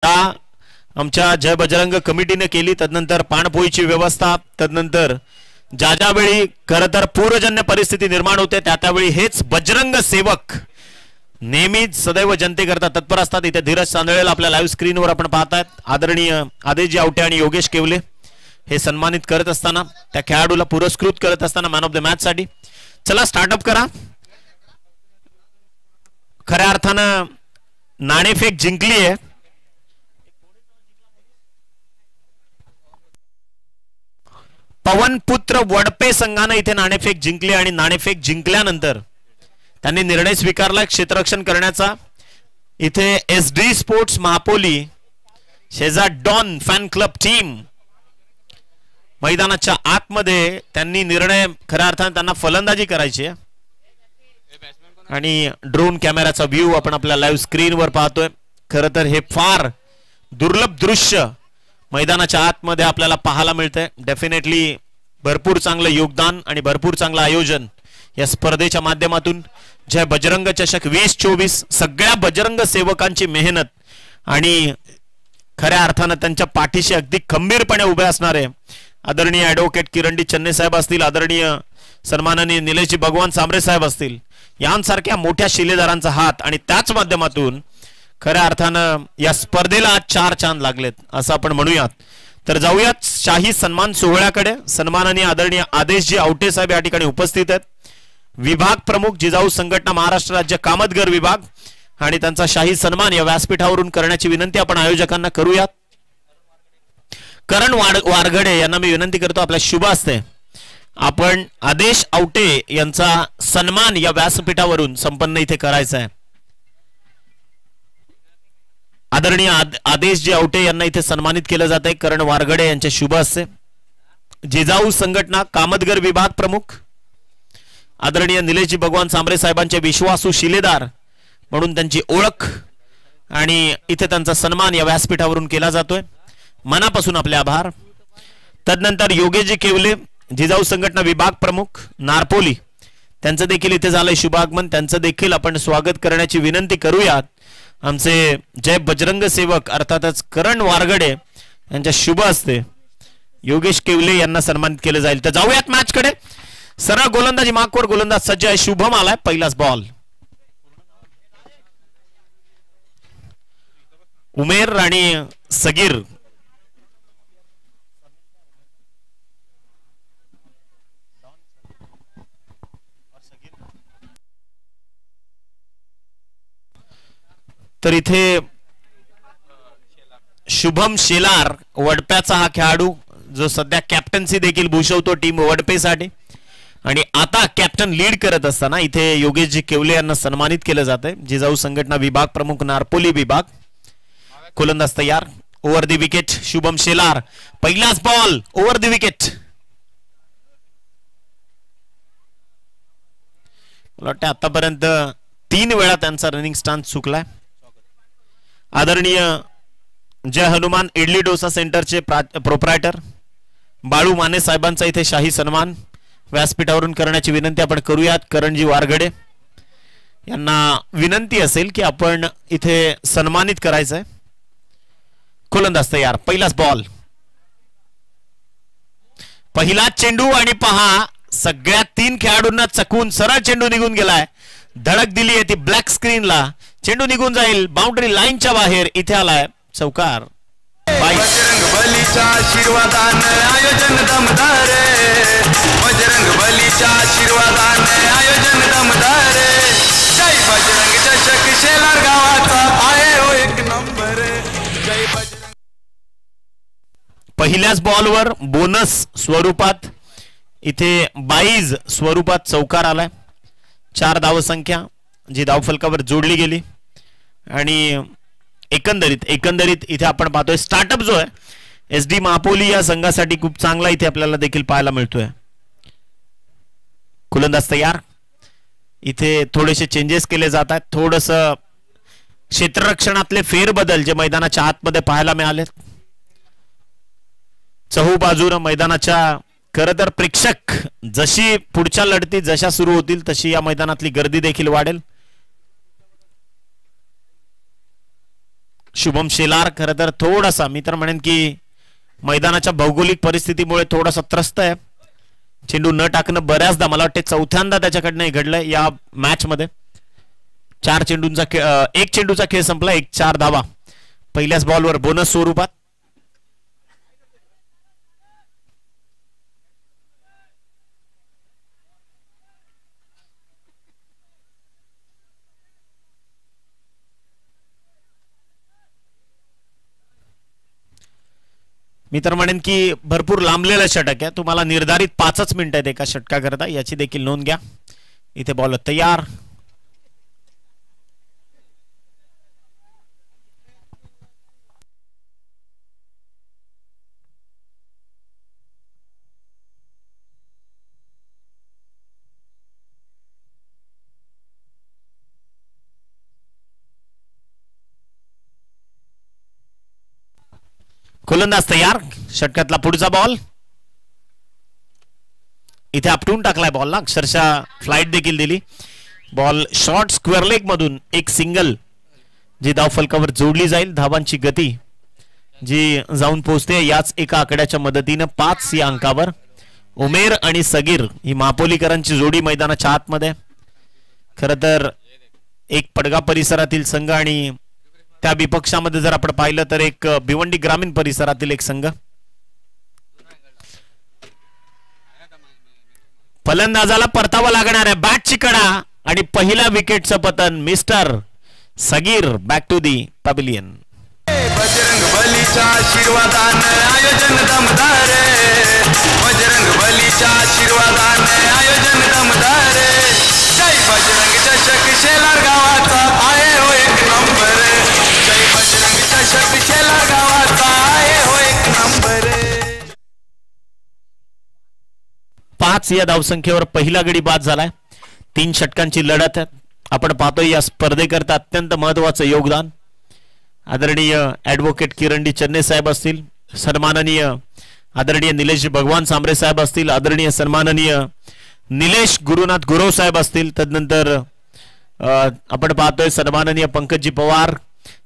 आमच्या जय बजरंग कमिटीने केली, तदनंतर पाणपोईची व्यवस्था, तदनंतर ज्या ज्या वेळी खरं तर पूरजन्य परिस्थिती निर्माण होते त्यावेळी हेच बजरंग सेवक नेहमीच सदैव जनतेकरता तत्पर असतात. इथे धीरज चांदळेला आपल्या लाईव्ह स्क्रीनवर आपण पाहतायत. आदरणीय आदेशजी आवटे आणि योगेश केवले हे सन्मानित करत असताना, त्या खेळाडूला पुरस्कृत करत असताना मॅन ऑफ द मॅच साठी. चला स्टार्टअप करा. खऱ्या अर्थानं नाणेफेक जिंकली आहे. पवनपुत्र वडपे संघाने इथे नाणेफेक जिंकली आणि नाणेफेक जिंकल्यानंतर त्यांनी निर्णय स्वीकारला क्षेत्ररक्षण करण्याचा. इथे SD स्पोर्ट्स महापोली शेजार डॉन फॅन क्लब टीम मैदानाच्या आतमध्ये त्यांनी निर्णय खऱ्या अर्थाने त्यांना फलंदाजी करायची आहे आणि ड्रोन कॅमेराचा व्ह्यू आपण आपल्या लाईव्ह स्क्रीनवर पाहतोय. खरं तर हे फार दुर्लभ दृश्य मैदानाच्या आतमध्ये आपल्याला पाहायला मिळतंय. डेफिनेटली भरपूर चांगलं योगदान आणि भरपूर चांगलं आयोजन या स्पर्धेच्या माध्यमातून. जय बजरंग चषक 2024 सगळ्या बजरंग सेवकांची मेहनत आणि खऱ्या अर्थानं त्यांच्या पाठीशी अगदी खंबीरपणे उभे असणारे आदरणीय ॲडव्होकेट किरण चन्ने साहेब असतील, आदरणीय सन्माननीय निलेशजी भगवान सांबरे साहेब असतील, यांसारख्या मोठ्या शिलेदारांचा हात आणि त्याच माध्यमातून खऱ्या अर्थानं या स्पर्धेला आज 4 चांद लागलेत असं आपण म्हणूयात. तर जाऊयात शाही सन्मान सोहळ्याकडे. सन्माननीय आदरणीय आदेशजी आवटे साहेब या ठिकाणी उपस्थित आहेत. विभाग प्रमुख जिजाऊ संघटना महाराष्ट्र राज्य कामतगर विभाग आणि त्यांचा शाही सन्मान या व्यासपीठावरून करण्याची विनंती आपण आयोजकांना करूयात. करण वारगडे यांना मी विनंती करतो, आपल्या शुभ हस्ते आपण आदेश आवटे यांचा सन्मान या व्यासपीठावरून संपन्न इथे करायचा आहे. आदरणीय आदेशजी आवटे यांना इथे सन्मानित केलं जात आहे करण वारगडे यांच्या शुभ हस्ते. जिजाऊ संघटना कामतगर विभाग प्रमुख आदरणीय निलेशजी भगवान सांबरे साहेबांचे विश्वासू शिलेदार म्हणून त्यांची ओळख आणि इथे त्यांचा सन्मान या व्यासपीठावरून केला जातोय. मनापासून आपले आभार. तदनंतर योगेशजी केवले जिजाऊ संघटना विभाग प्रमुख नारपोली, त्यांचं देखील इथे झालंय शुभागमन. त्यांचं देखील आपण स्वागत करण्याची विनंती करूयात. आमचे जय बजरंग सेवक अर्थातच करण वारगडे यांच्या शुभ हस्ते योगेश केवले यांना सन्मानित केलं जाईल. तर जाऊयात मॅच कडे. सरळ गोलंदाजी मार्कवर गोलंदाज सज्ज आहे. शुभम आलाय. पहिलाच बॉल. उमेर आणि सगीर तर इथे शुभम शेलार वडप्याचा हा खेळाडू जो सध्या कॅप्टन्सी देखील भूषवतो टीम वडपेसाठी आणि आता कॅप्टन लीड करत असताना इथे योगेशजी केवले यांना सन्मानित केलं जात आहे. जिजाऊ संघटना विभाग प्रमुख नारपोली विभाग. गोलंदाज तयार. Over the wicket Shubham Shelar. पहिलाच बॉल ओव्हर द विकेट. मला वाटतं आतापर्यंत 3 वेळा त्यांचा रनिंग स्टान्स चुकलाय. आदरणीय जय हनुमान इडली डोसा सेंटरचे प्रोप्रायटर बाळू माने साहेबांचा इथे शाही सन्मान व्यासपीठावरून करण्याची विनंती आपण करूयात. करणजी वारगडे यांना विनंती असेल की आपण इथे सन्मानित करायचंय. गोलंदाज तयार. पहिलाच बॉल. पहिला चेंडू आणि पहा सगळ्या 3 खेळाडूंना चकवून सरळ चेंडू निघून गेलाय. धडक दिली आहे ती ब्लॅक स्क्रीनला. चेंडू निघून जाईल बाउंड्री लाईनच्या बाहेर. इथे आलाय चौकार. बजरंग बलीच्या आशीर्वादाने आयोजन दमदार. बजरंग बलीच्या आशीर्वादाने आयोजन दमदार. जय बजरंग चषक शेलार गावाचा आहे हो 1 नंबर. जय बजरंग. पहिल्याच बॉलवर बोनस स्वरूपात इथे 22 स्वरूपात चौकार आलाय. 4 धावसंख्या जी धावफलकावर जोडली गेली आणि एकंदरीत इथे आपण पाहतोय स्टार्टअप जो आहे SD महापोली या संघासाठी खूप चांगला इथे आपल्याला देखील पाहायला मिळतोय. गोलंदाज तयार. इथे थोडेसे चेंजेस केले जात आहेत. थोडस क्षेत्ररक्षणातले फेरबदल जे मैदानाच्या आतमध्ये पाहायला मिळाले. चहूबाजूने मैदानाच्या खरं तर प्रेक्षक जशी पुढच्या लढती जशा सुरू होतील तशी या मैदानातली गर्दी देखील वाढेल. शुभम शेलार खरं तर थोडासा मी तर म्हणेन की मैदानाच्या भौगोलिक परिस्थितीमुळे थोडासा त्रस्त आहे. चेंडू न टाकणं बऱ्याचदा मला वाटते चौथ्यांदा त्याच्याकडनं घडलंय या मॅच मध्ये. 4 चेंडूंचा एक चेंडूचा खेळ संपला. 4 धावा पहिल्याच बॉलवर बोनस स्वरूपात. मी तर म्हणेन की भरपूर लांबलेला षटक आहे. तुम्हाला निर्धारित 5च मिनिटं आहेत एका षटकाकरता, याची देखील नोंद घ्या. इथे बॉल तयार. गोलंदाज तयार. षटकातला पुढचा बॉल इथे आपटून टाकलाय बॉलला, अक्षरशः फ्लाइट देखील दिली. बॉल शॉर्ट स्क्वेअर लेग मधून एक सिंगल जी धावफलकावर जोडली जाईल. धावांची गती जी जाऊन पोहोचते याच एका आकड्याच्या मदतीनं 5 या अंकावर. उमेर आणि सगीर ही महापोलीकरांची जोडी मैदानाच्या आतमध्ये. खरं तर एक पडगा परिसरातील संघ आणि त्या विपक्षामध्ये जर आपण पाहिलं तर एक भिवंडी ग्रामीण परिसरातील एक संघ. फलंदाजाला परतावा लागणार आहे. बॅटची कडा आणि पहिल्या विकेटचं पतन. Mister Sagir back to the pavilion. Bajrang बलीच्या आशीर्वादाने आयोजन दमदार. बजरंग बलीच्या आशीर्वादाने आयोजन दमदार. जय बजरंग चषक शेलार गावाचा आहे हो एक नंबर. जय बजरंग चषक शेलार गावाचा आहे हो एक नंबर. 5 या धावसंख्येवर पहिला गडी बाद झालाय. 3 षटकांची लढत आहे. आपण पाहतोय या स्पर्धेकरता अत्यंत महत्वाचं योगदान आदरणीय ऍडव्होकेट किरण चन्ने साहेब असतील, सन्माननीय आदरणीय निलेश भगवान सांबरे साहेब असतील, आदरणीय सन्माननीय निलेश गुरुनाथ गुरव साहेब असतील, तदनंतर आपण पाहतोय सन्माननीय पंकजी पवार.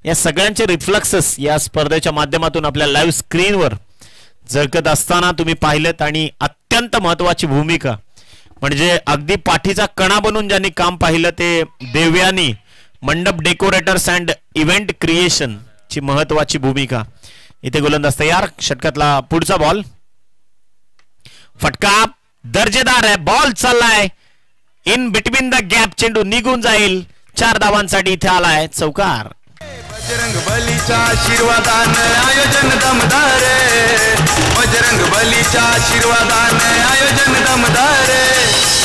या सगळ्यांचे रिफ्लेक्सेस या स्पर्धेच्या माध्यमातून आपल्या लाईव्ह स्क्रीनवर झळकत असताना तुम्ही पाहिलेत. आणि अत्यंत महत्वाची भूमिका म्हणजे अगदी पाठीचा कणा बनून ज्यांनी काम पाहिलं ते देवयानी मंडप डेकोरेटर्स अँड इव्हेंट क्रिएशन ची महत्वाची भूमिका. इथे गोलंदाज तयार. षटकातला पुढचा बॉल फटका दर्जेदार आहे. बॉल चाललाय इन बिटवीन द गॅप. चेंडू निघून जाईल. 4 धावांसाठी इथे आलाय चौकार. बजरंग बलीच्या आशीर्वादाने आयोजन दमदार. बजरंग बलीच्या आशीर्वादाने आयोजन दमदार.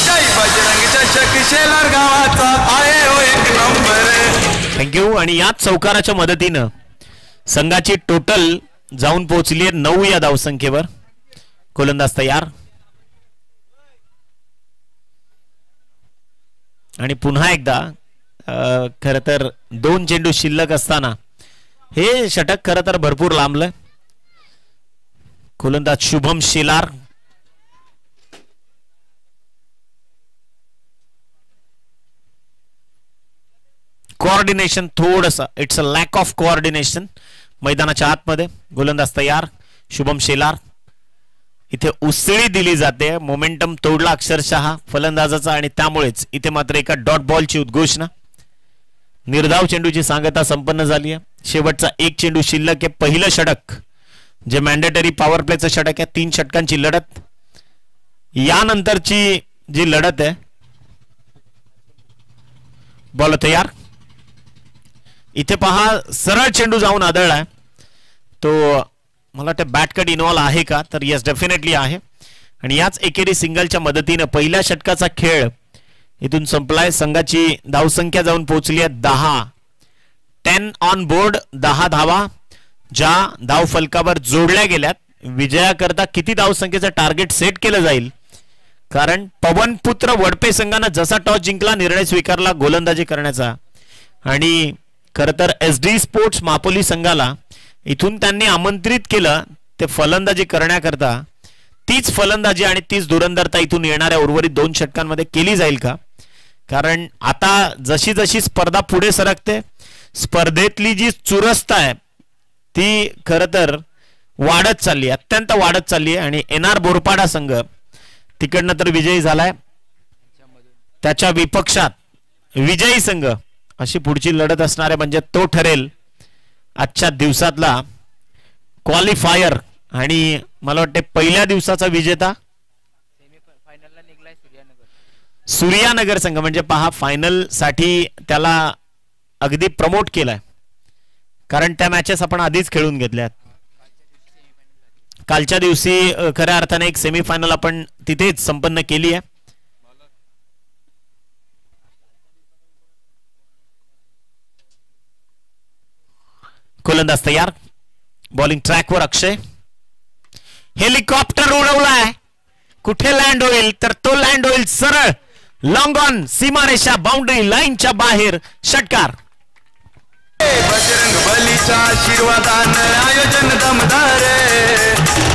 जय बजरंग चषक शेलार गावाचा आहे हो एक नंबर. थँक्यू. आणि याच चौकाराच्या मदतीनं संघाची टोटल जाऊन पोहोचली आहे 9 या धावसंख्येवर. गोलंदाज तयार. आणि पुन्हा एकदा खरं तर 2 चेंडू शिल्लक असताना हे षटक खरं तर भरपूर लांबलं. गोलंदाज शुभम शेलार. कोऑर्डिनेशन थोडंसं it's a lack of coordination मैदानाच्या आतमध्ये. गोलंदाज तयार. शुभम शेलार. इथे उसळी दिली जाते. मोमेंटम तोडला अक्षरशः फलंदाजाचा आणि त्यामुळेच इथे मात्र एका डॉट बॉलची उद्घोषणा. निर्धाव चेंडूची सांगता संपन्न झाली आहे. शेवटचा 1 चेंडू शिल्लक आहे. पहिलं षटक जे मॅन्डेटरी पॉवर प्लेचं षटक आहे. 3 षटकांची लढत. यानंतरची जी लढत आहे. बॉल तयार. इथे पहा सरळ चेंडू जाऊन आदळलाय. तो मला वाटतं बॅट कट इन्व्हॉल्व आहे का, तर येस डेफिनेटली आहे. आणि याच एकेरी सिंगलच्या मदतीनं पहिल्या षटकाचा खेळ इथून संपलाय. संघाची धावसंख्या जाऊन पोहोचली आहे 10. 10 ऑन बोर्ड. 10 धावा ज्या धाव फलकावर जोडल्या गेल्यात. विजयाकरता किती धावसंख्येचं टार्गेट सेट केलं जाईल, कारण पवनपुत्र वडपे संघानं जसा टॉस जिंकला निर्णय स्वीकारला गोलंदाजी करण्याचा. आणि खरं तर SD स्पोर्ट्स मापोली संघाला इथून त्यांनी आमंत्रित केलं ते फलंदाजी करण्याकरता. तीच फलंदाजी आणि तीच धुरंदरता इथून येणाऱ्या उर्वरित 2 षटकांमध्ये केली जाईल का, कारण आता जशी जशी स्पर्धा पुढे सरकते स्पर्धेतली जी चुरस आहे ती खर तर वाढत चालली, अत्यंत वाढत चालली आहे आणि NR बोरपाडा संघ तिकडनं तर विजयी झालाय, त्याच्या विपक्षात विजयी संघ अशी पुढची लढत असणार आहे. म्हणजे तो ठरेल आजच्या दिवसातला क्वालिफायर आणि मला वाटते पहिल्या दिवसाचा विजेता सूर्यानगर संघ. म्हणजे पहा, फायनल साठी त्याला अगदी प्रमोट केलाय, कारण त्या मॅचेस आपण आधीच खेळून घेतल्यात. कालच्या दिवशी खऱ्या अर्थाने एक सेमीफायनल आपण तिथेच संपन्न केली आहे. गोलंदाज तयार, बॉलिंग ट्रॅकवर अक्षय. हेलिकॉप्टर उडवलाय, कुठे लँड होईल तर तो लँड होईल सरळ लॉंग ऑन सीमारेषा बाउंड्री लाईनच्या बाहेर. षटकार. बजरंग बलीच्या आशीर्वादाने आयोजन दमदार,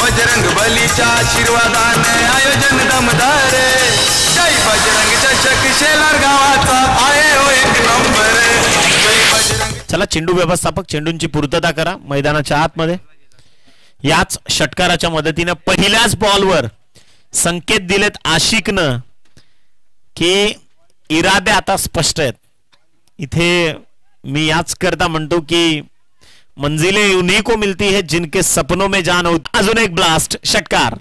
बजरंग बलीच्या आशीर्वादाने आयोजन दमदार. जय बजरंग चषक शेलार गावाचा आहे हो एक नंबर. जय बजरंग. चला, चेंडू व्यवस्थापक चेंडूंची पूर्तता करा मैदानाच्या आतमध्ये. याच षटकाराच्या मदतीने पहिल्याच बॉलवर संकेत दिलेत आशिकनं की इरादे आता स्पष्ट आहेत. इथे मी याच करता म्हणतो की मंजिले उन्हीं को मिलती है जिनके सपनों में जान होती. अजून एक ब्लास्ट. षटकार.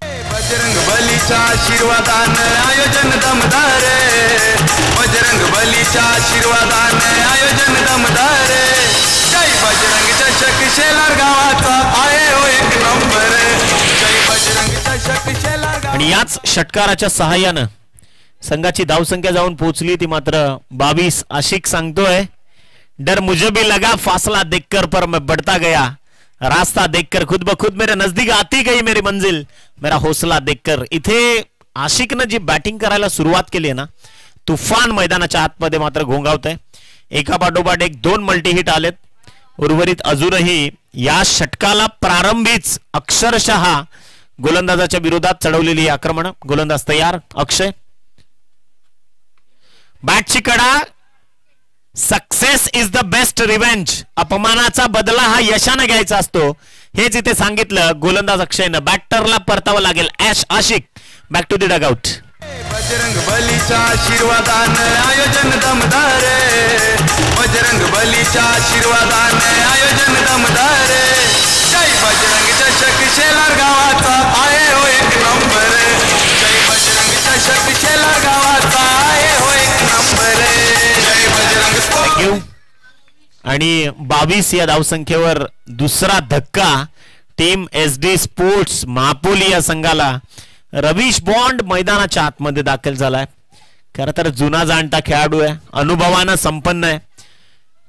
बजरंग बलीच्या आशीर्वादाने आयोजन दमदार, बजरंग बलीच्या आशीर्वादाने आयोजन दमदार. जय बजरंग चषक शेलार गावाचा आहे हो एक नंबर. जय बजरंग चषक शेलार गाव. आणि याच षटकाराच्या सहाय्यानं संघाची धावसंख्या जाऊन पोहोचली ती मात्र 22. आशिक सांगतोय, डर मुझे भी लगा फासला देखकर पर मैं बढ़ता गया, रास्ता देखकर खुद ब खुद मेरे नजदीक आती गई मेरी मंजिल, मेरा हौसला देखकर. इथे आशिकनं जी बॅटिंग करायला सुरुवात केली आहे ना, तुफान मैदानाच्या आतमध्ये मात्र घोंगावत आहे. एका पाठोपाठ एक 2 मल्टीहिट आलेत. उर्वरित अजूनही या षटकाला प्रारंभीच अक्षरशः गोलंदाजाच्या विरोधात चढवलेली आक्रमण. गोलंदाज तयार अक्षय. बॅटची कडा. Success is the best revenge. अपमानाचा बदला हा यशाने घ्यायचा असतो, हेच इथे सांगितलं गोलंदाज अक्षयनं. बॅटरला परतावं लागेल. Ashiq back to the dugout. Bajrang बलीच्या आशीर्वादाने आयोजन दमदार, बजरंग बलीच्या आशीर्वादाने आयोजन दमदार. जय बजरंग चषक शेलार गावाचा आहे हो एक नंबर. जय बजरंग चषक शेलार गावाचा आहे हो एक नंबर. जय बजरंग. थँक्यू. आणि 22 या धावसंख्येवर दुसरा धक्का टीम SD स्पोर्ट्स महापोली या संघाला. रवीश बॉन्ड मैदानाच्या आतमध्ये दाखल झालाय. खरं तर जुना जाणता खेळाडू आहे, अनुभवानं संपन्न आहे.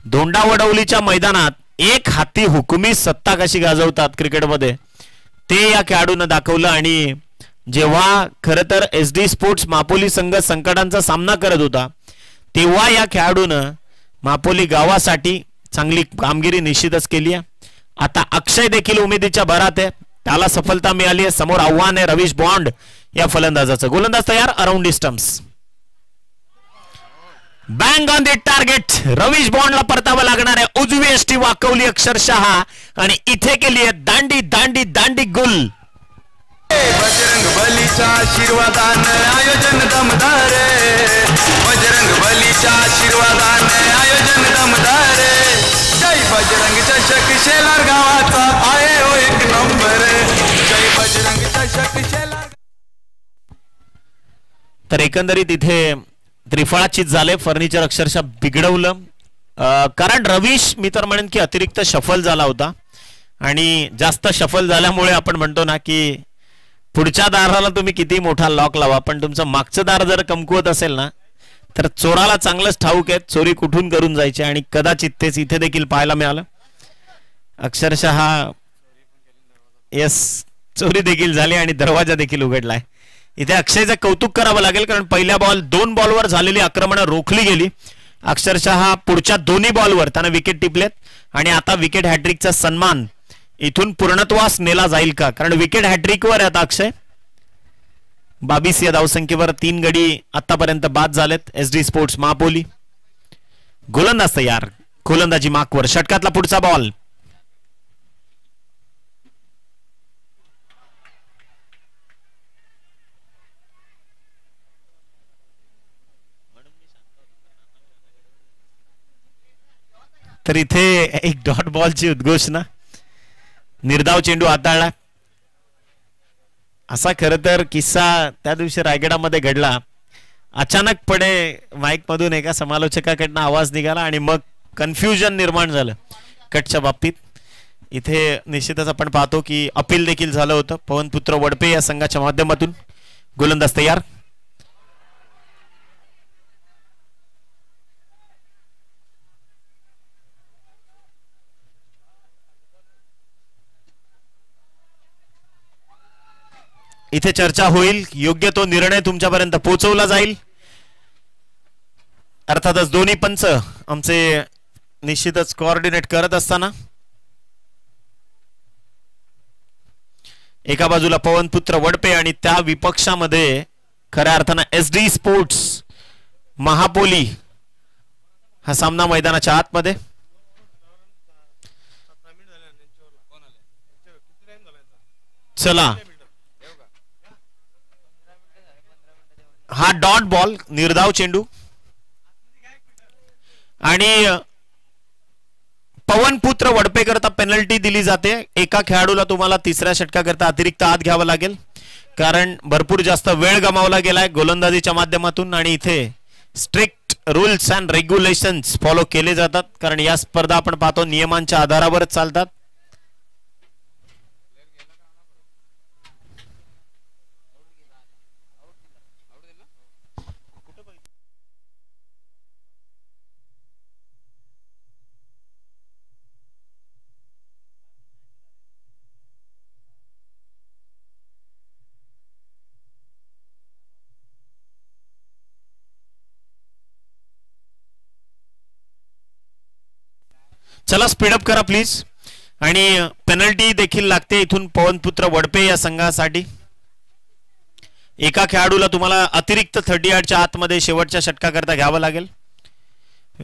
धोंडावडवलीच्या मैदानात एक हाती हुकुमी सत्ता कशी गाजवतात क्रिकेटमध्ये ते या खेळाडूनं दाखवलं. आणि जेव्हा खरं तर SD स्पोर्ट्स मापोली संघ संकटांचा सामना करत होता तेव्हा या खेळाडूनं मापोली गावासाठी चांगली कामगिरी निश्चितच केली आहे. आता अक्षय देखील उमेदीच्या भरात आहे, त्याला सफलता मिळाली आहे. समोर आव्हान आहे रवीश बॉन्ड या फलंदाजाचं. गोलंदाज तयार around stumps. Bang on the target. Ravish बॉन्डला परतावं लागणार आहे. उजवी एष्टी वाकवली अक्षरशः आणि इथे केली आहे दांडी दांडी दांडी गुल. बजरंग बलीच्या आशीर्वादाने आयोजन दमदार, बजरंग बलीच्या आशीर्वादाने आयोजन दमदार. जय बजरंग चषक शेलार गावाचा आहे हो एक नंबर. जय बजरंग चषक शेलार. तर एकंदरीत इथे त्रिफळाचीच झाले. फर्निचर अक्षरशः बिघडवलं, कारण रवीश मी तर म्हणेन की अतिरिक्त शफल झाला होता आणि जास्त शफल झाल्यामुळे आपण म्हणतो ना की पुढच्या दाराला तुम्ही किती मोठा लॉक लावा पण तुमचं मागचं दार जर कमकुवत असेल ना तर चोराला चांगलंच ठाऊक आहे चोरी कुठून करून जायची. आणि कदाचित तेच इथे देखील पाहायला मिळालं. अक्षरशः यस, चोरी देखील झाली आणि दरवाजा देखील उघडलाय. इथे अक्षयचं कौतुक करावं लागेल, कारण पहिल्या 2 बॉलवर झालेली आक्रमणं रोखली गेली. अक्षरशः पुढच्या दोन्ही बॉलवर त्यानं विकेट टिपलेत आणि आता विकेट हॅट्रिकचा सन्मान इथून पूर्णत्वास नेला जाईल का, कारण विकेट हॅट्रिकवर आहे आता अक्षय. 22 या धावसंख्येवर 3 गडी आतापर्यंत बाद झालेत SD स्पोर्ट्स महापोली. गोलंदाज तयार गोलंदाजी मार्कवर. षटकातला पुढचा बॉल. तर इथे एक डॉट बॉलची उद्घोषणा. निर्धाव चेंडू हाताळला. असा खरं तर किस्सा त्या दिवशी रायगडामध्ये घडला. अचानकपणे माईक मधून एका समालोचकाकडनं आवाज निघाला आणि मग कन्फ्युजन निर्माण झालं कटच्या बाबतीत. इथे निश्चितच आपण पाहतो की अपील देखील झालं होतं. पवनपुत्र वडपे या संघाच्या माध्यमातून. गोलंदाज तयार. इथे चर्चा होईल. योग्य तो निर्णय तुमच्यापर्यंत पोहोचवला जाईल. अर्थातच दोन्ही पंच आमचे निश्चितच कोऑर्डिनेट करत असताना. एका बाजूला पवनपुत्र वडपे आणि त्या विपक्षामध्ये खऱ्या अर्थानं SD स्पोर्ट्स महापोली. हा सामना मैदानाच्या आतमध्ये. चला हा डॉट बॉल. निर्धाव चेंडू आणि पवनपुत्र वडपे करता पेनल्टी दिली जाते. एका खेळाडूला तुम्हाला तिसऱ्या षटकाकरता अतिरिक्त आत घ्यावं लागेल कारण भरपूर जास्त वेळ गमावला गेलाय गोलंदाजीच्या माध्यमातून. आणि इथे strict rules and regulations follow केले जातात कारण या स्पर्धा आपण पाहतो नियमांच्या आधारावरच चालतात. चला स्पीडअप करा प्लीज. आणि पेनल्टी देखील लागते इथून पवनपुत्र वडपे या संघासाठी. एका खेळाडूला तुम्हाला अतिरिक्त 30 यार्डच्या आतमध्ये शेवटच्या षटकाकरता घ्यावं लागेल.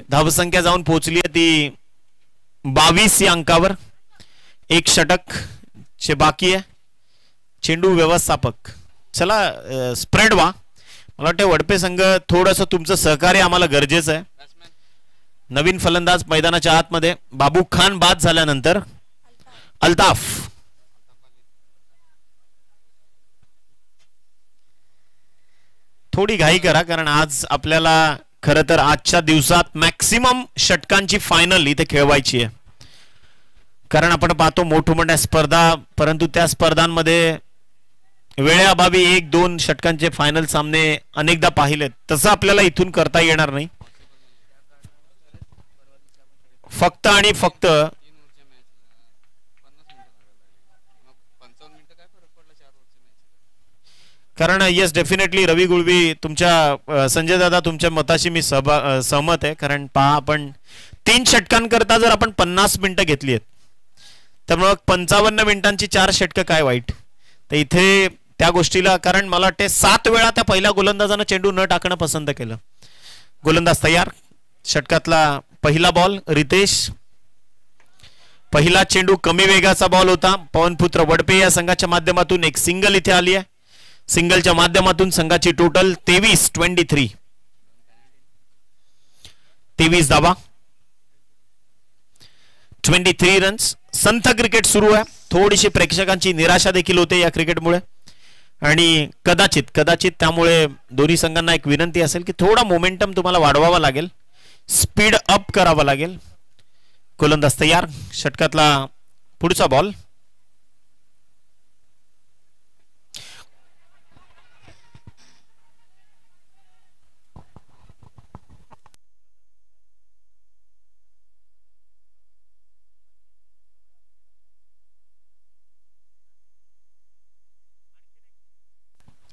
धावसंख्या जाऊन पोहोचली आहे ती 22 या अंकावर. एक षटक चे बाकी आहे. चेंडू व्यवस्थापक. चला स्प्रेड व्हा. मला वाटतं वडपे संघ थोडंसं तुमचं सहकार्य आम्हाला गरजेचं आहे. नवीन फलंदाज मैदानाच्या आतमध्ये. बाबू खान बाद झाल्यानंतर अल्ताफ. थोडी घाई करा कारण आज आपल्याला खरं तर आजच्या दिवसात मॅक्सिमम षटकांची फायनल इथे खेळवायची आहे. कारण आपण पाहतो मोठमोठ्या स्पर्धा परंतु त्या स्पर्धांमध्ये वेळेअभावी 1-2 षटकांचे फायनल सामने अनेकदा पाहिलेत. तसं आपल्याला इथून करता येणार नाही. फक्त आणि फक्त कारण येस डेफिनेटली रवी गुळवी तुमच्या संजय दादा तुमच्या मताशी मी सहमत आहे. कारण पहा आपण 3 षटकांकरता जर आपण 50 मिनिटं घेतली आहेत तर मग 55 मिनिटांची 4 षटकं काय वाईट. तर इथे त्या गोष्टीला कारण मला वाटते 7 वेळा त्या पहिल्या गोलंदाजानं चेंडू न टाकणं पसंत केलं. गोलंदाज तयार. षटकातला पहिला बॉल रितेश. पहिला चेंडू कमी वेगाचा बॉल होता. पवनपुत्र वडपे या संघाच्या माध्यमातून एक सिंगल इथे आली आहे. सिंगलच्या माध्यमातून संघाची टोटल 23 धावा 23 रन्स. संथ क्रिकेट सुरू आहे. थोडीशी प्रेक्षकांची निराशा देखील होते या क्रिकेटमुळे आणि कदाचित त्यामुळे दोन्ही संघांना एक विनंती असेल की थोडा मोमेंटम तुम्हाला वाढवावा लागेल. स्पीड अप करावा लागेल. गोलंदाज तयार. षटकातला पुढचा बॉल.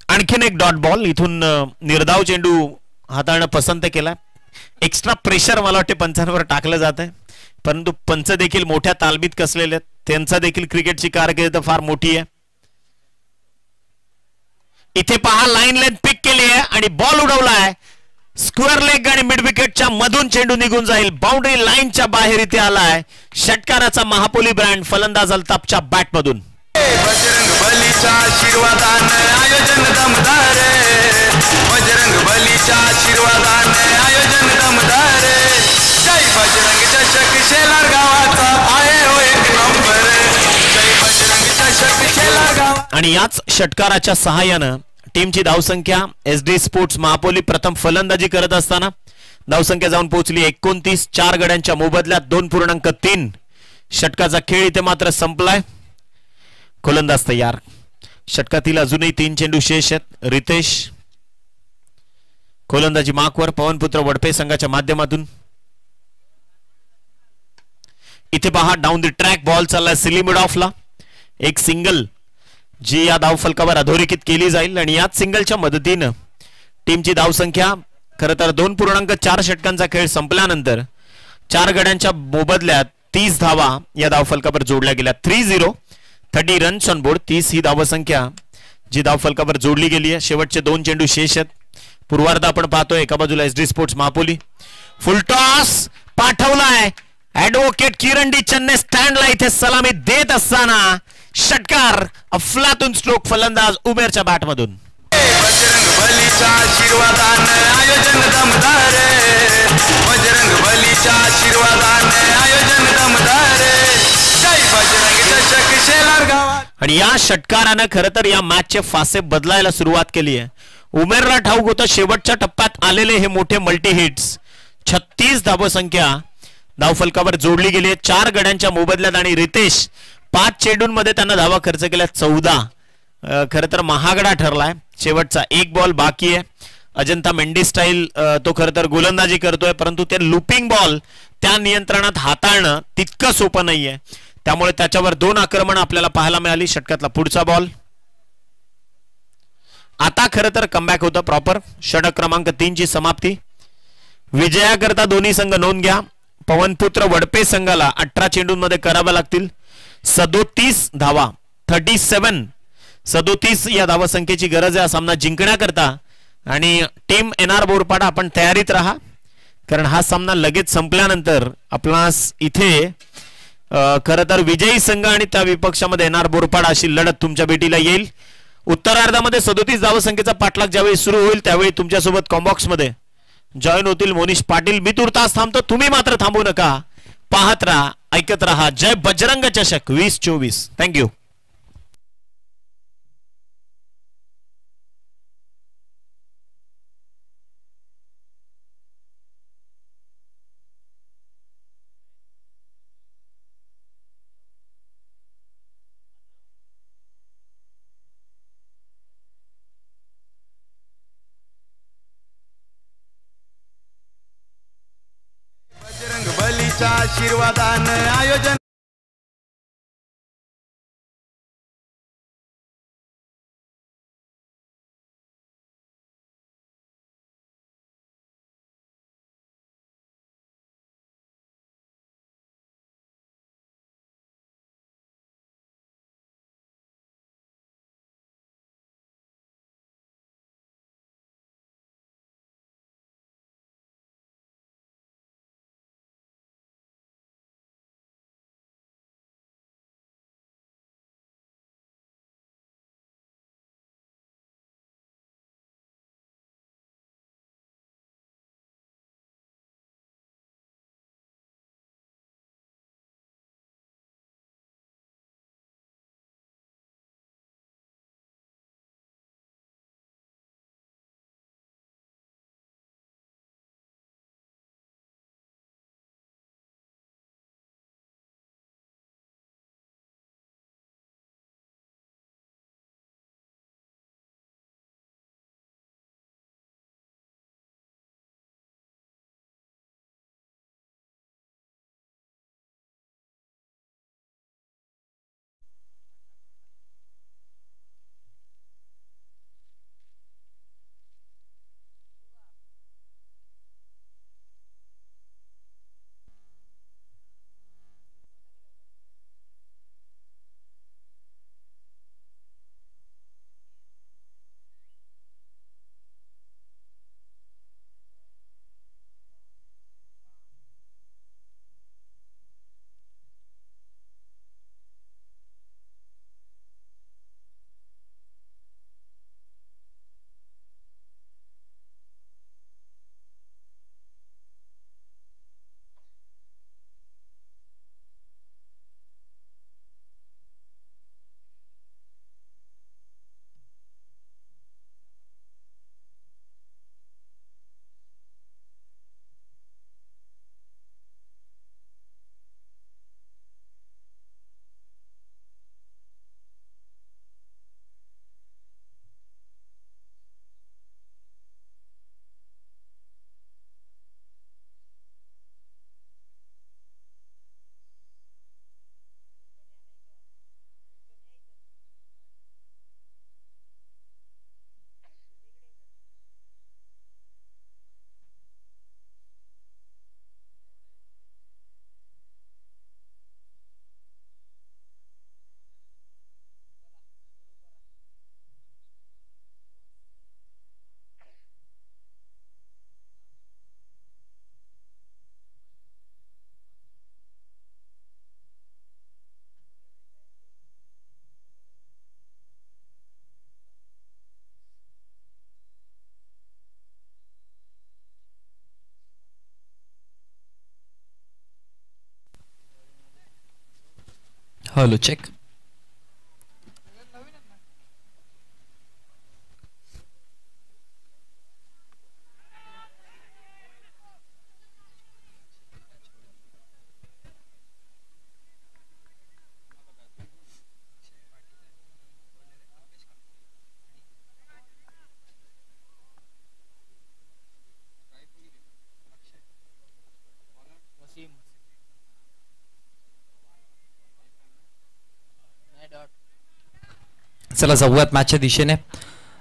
आणखीन एक डॉट बॉल. इथून निर्धाव चेंडू हाताळणं पसंत केला. एक्स्ट्रा प्रेशर मला वाटते पंचांवर टाकलं जात आहे परंतु पंच देखील मोठ्या तालमीत कसलेले आहेत. त्यांचा देखील क्रिकेटची कारकीर्द फार मोठी आहे. इथे पहा लाईन लेंथ पिक केली आहे आणि बॉल उडवला आहे. स्क्वेअर लेग आणि मिड विकेटच्या मधून चेंडू निघून जाईल. बाउंड्री लाईनच्या बाहेर इथे आलाय. षटकाराचा महापोली ब्रँड फलंदाज अल्ताफच्या बॅट मधून. बजरंग बलीच्या आशीर्वादाने आयोजन दमदार. बजरंग बलीच्या आशीर्वादाने आयोजन दमदार. जय बजरंग चषक शेलार गावाचा आहे हो एक नंबर. जय बजरंग चषक शेलार गाव. आणि याच षटकाराच्या सहाय्यानं टीमची धावसंख्या SD स्पोर्ट्स महापोली प्रथम फलंदाजी करत असताना धावसंख्या जाऊन पोहोचली 29. 4 गड्यांच्या मोबदल्यात 2.3. षटकाचा खेळ इथे मात्र संपलाय. गोलंदाज तयार. षटकातील अजूनही 3 चेंडू शेष आहेत. रितेश गोलंदाजी मार्कवर. पवनपुत्र वडपे संघाच्या माध्यमातून. इथे पहा डाऊन द ट्रॅक बॉल चाललाय सिली मिड ऑफला. एक सिंगल जी या धावफलकावर अधोरेखित केली जाईल आणि याच सिंगलच्या मदतीनं टीमची धावसंख्या खरं तर 2.4 षटकांचा खेळ संपल्यानंतर 4 गड्यांच्या मोबदल्यात 30 धावा या धावफलकावर जोडल्या गेल्या. 3-0 30 रन्स ऑन बोर्ड. 30 ही धावसंख्या जी धावफलकावर जोडली गेली आहे. शेवटचे 2 चेंडू शेष आहेत. पूर्वार्ध आपण पाहतोय. एका बाजूला SD स्पोर्ट्स महापोली. फुल टॉस पाठवलाय. ऍडव्होकेट किरण डी चन्ने स्टँडला इथे सलामी देत असताना षटकार अफलातून स्ट्रोक फलंदाज उमेरच्या बॅट मधून. बजरंग बलीच्या आशीर्वादाने आयोजन दमदार. बजरंग बलीच्या आशीर्वादाने आयोजन दमदार. जय बजरंग चषक शेलार गावात. आणि या षटकारानं खरं तर या मॅचचे फासे बदलायला सुरुवात केली आहे. उमेरला ठाऊक होतं शेवटच्या टप्प्यात आलेले हे मोठे मल्टी हिट्स. 36 धावसंख्या धावफलकावर जोडली गेली आहे 4 गड्यांच्या मोबदल्यात. आणि रितेश 5 चेंडूंमध्ये त्यांना धावा खर्च केल्या 14. खरं तर महागडा ठरलाय. शेवटचा 1 बॉल बाकी आहे. अजंता मेंढी स्टाईल तो खरं तर गोलंदाजी करतोय परंतु ते लुपिंग बॉल त्या नियंत्रणात हाताळणं तितकं सोपं नाहीये. त्यामुळे त्याच्यावर 2 आक्रमण आपल्याला पाहायला मिळाली. षटकातला पुढचा बॉल. आता खरं तर कमबॅक होतं प्रॉपर. षटक क्रमांक 3 ची समाप्ती. विजयाकरता दोन्ही संघ नोंद घ्या. पवनपुत्र वडपे संघाला 18 चेंडूंमध्ये कराव्या लागतील 37 धावा. 37 या धावसंख्येची गरज आहे हा सामना जिंकण्याकरता. आणि टीम NR बोरपाडा आपण तयारीत राहा कारण हा सामना लगेच संपल्यानंतर आपणास इथे खरं तर विजयी संघ आणि त्या विपक्षामध्ये NR बोरपाडा अशी लढत तुमच्या भेटीला येईल. उत्तरार्धामध्ये 37 धावसंख्येचा पाठलाग ज्यावेळी सुरू होईल त्यावेळी तुमच्यासोबत कॉम्बॉक्स मध्ये जॉईन होतील मोनिश पाटील. मी तुर्तास थांबतो. तुम्ही मात्र थांबू नका. पाहत राहा ऐकत राहा जय बजरंग चषक 2024. थँक्यू. बजरंग बलीच्या आशीर्वादाने आयोजन हॅलो चेक. चला जाऊयात मॅचच्या दिशेने.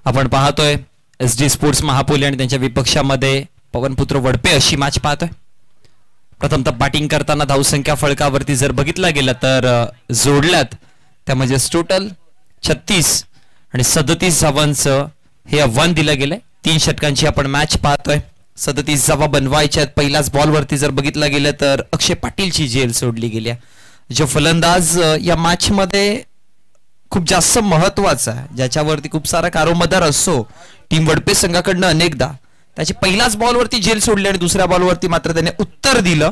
आपण पाहतोय SD स्पोर्ट्स महापोली आणि त्यांच्या विपक्षामध्ये पवनपुत्र वडपे अशी मॅच पाहतोय. प्रथमतः बॅटिंग करताना धावसंख्या फळकावरती जर बघितला गेला तर जोडल्यात त्या म्हणजे टोटल 36 आणि 37 धावांचं हे आव्हान दिलं गेलंय. 3 षटकांची आपण मॅच पाहतोय. 37 धावा बनवायच्यात. पहिल्याच बॉलवरती जर बघितलं गेलं तर अक्षय पाटीलची जेल सोडली गेली आहे. जो फलंदाज या मॅच मध्ये खूप जास्त महत्वाचा आहे, ज्याच्यावरती खूप सारा कारोमदार असतो टीम वडपे संघाकडनं अनेकदा, त्याची पहिल्याच बॉलवरती जेल सोडली आणि दुसऱ्या बॉलवरती मात्र त्याने उत्तर दिलं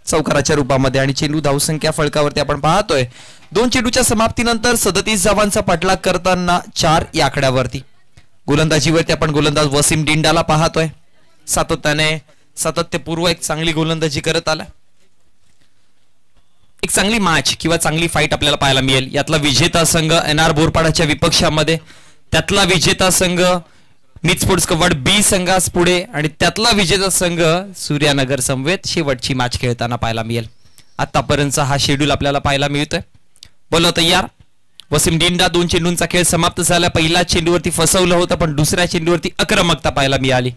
चौकाराच्या रूपामध्ये. आणि चेंडू धावसंख्या फळकावरती आपण पाहतोय 2 चेंडूच्या समाप्तीनंतर 37 धावांचा पाठलाग करताना 4 या आकड्यावरती. गोलंदाजीवरती आपण गोलंदाज वसीम डिंडाला पाहतोय. सातत्यपूर्व एक चांगली गोलंदाजी करत आला. एक चांगली मॅच किंवा चांगली फाईट आपल्याला पाहायला मिळेल. यातला विजेता संघ NR बोरपाडाच्या विपक्षामध्ये, त्यातला विजेता संघ मित स्पोर्ट्स कवड B संघास पुढे आणि त्यातला विजेता संघ सूर्यानगर समवेत शेवटची मॅच खेळताना पाहायला मिळेल. आतापर्यंतचा हा शेड्यूल आपल्याला पाहायला मिळतोय. बोला तयार. वसीम डिंडा 2 चेंडूंचा खेळ समाप्त झाला. पहिल्या चेंडूवरती फसवलं होतं पण दुसऱ्या चेंडूवरती आक्रमकता पाहायला मिळाली.